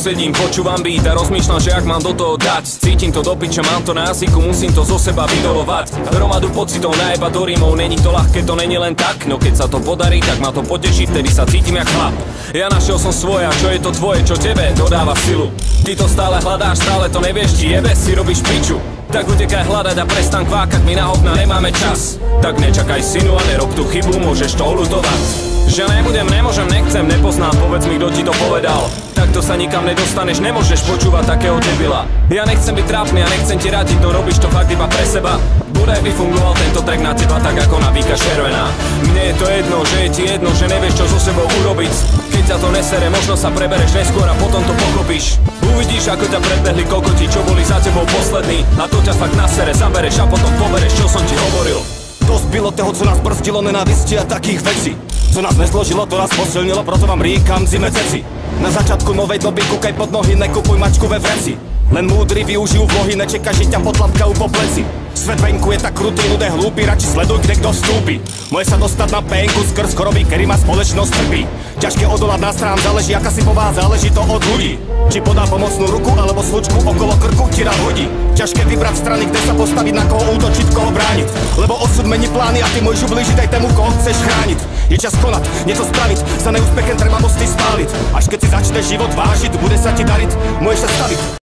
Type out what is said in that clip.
sedím, počúvam beat a rozmýšľam, že ak mám do toho dať. Cítim to do piče, mám to na jazyku, musím to zo seba vydolovať. Hromadu pocitov najeba do rímov, není to ľahké, to není len tak. No keď sa to podarí, tak ma to poteší, vtedy sa cítim jak chlap. Ja našiel som svoje a čo je to tvoje, čo tebe dodáva silu. Ty to stále hľadáš, stále to nevieš, ti jebe, si robíš piču. Tak utekaj hľadať a prestan kvákať, my na hovna nemáme čas. Tak nečakaj synu a nerob tú chybu, môžeš to oľutovať. Že nebudem, nemôžem, nechcem, nepoznám, povedz mi, kto ti to povedal. Takto sa nikam nedostaneš, nemôžeš počúvať takého debila. Ja nechcem byť trápny a nechcem ti radiť, no robíš to fakt iba pre seba. Bodaj by fungoval tento track na teba tak ako na Víka Červená. Mne je to jedno, že je ti jedno, že nevieš čo so sebou urobiť. Keď ťa to nesere, možno sa prebereš neskôr a potom to pochopíš. Uvidíš, ako ťa predbehli kokoti, čo boli za tebou poslední. A to ťa fakt nasere, zabereš a potom pobereš, čo som ti hovoril. Dosť bylo toho, co nás brzdilo, nenávisti a takých vecí. Co nás nezložilo, to nás posilnilo, proto vám říkám zimececi. Na začátku novej doby kúkaj pod nohy, nekupuj mačku ve vreci. Len múdry využijú vlohy, nečekaj, že ťa potlapkajú po pleci. Svet venku je tak krutý, ľudé hlúpi, radši sleduj, kde kto vstúpi. Môže sa dostať na penku skrz choroby, ktorý má spoločnosť trpí. Ťažké odolať na strán, záleží aká si povaha, záleží to od ľudí. Či podá pomocnú ruku, alebo slučku okolo krku ti rád hodí. Ťažké vybrať strany, kde sa postaviť, na koho útočiť, koho brániť. Lebo osud mení plány a ty môžeš ublížiť aj tému, koho chceš chrániť. Je čas konať, niečo spraviť, za neúspechem treba mosty spáliť. Až keď si začneš život vážiť, bude sa ti dariť, môžeš sa staviť.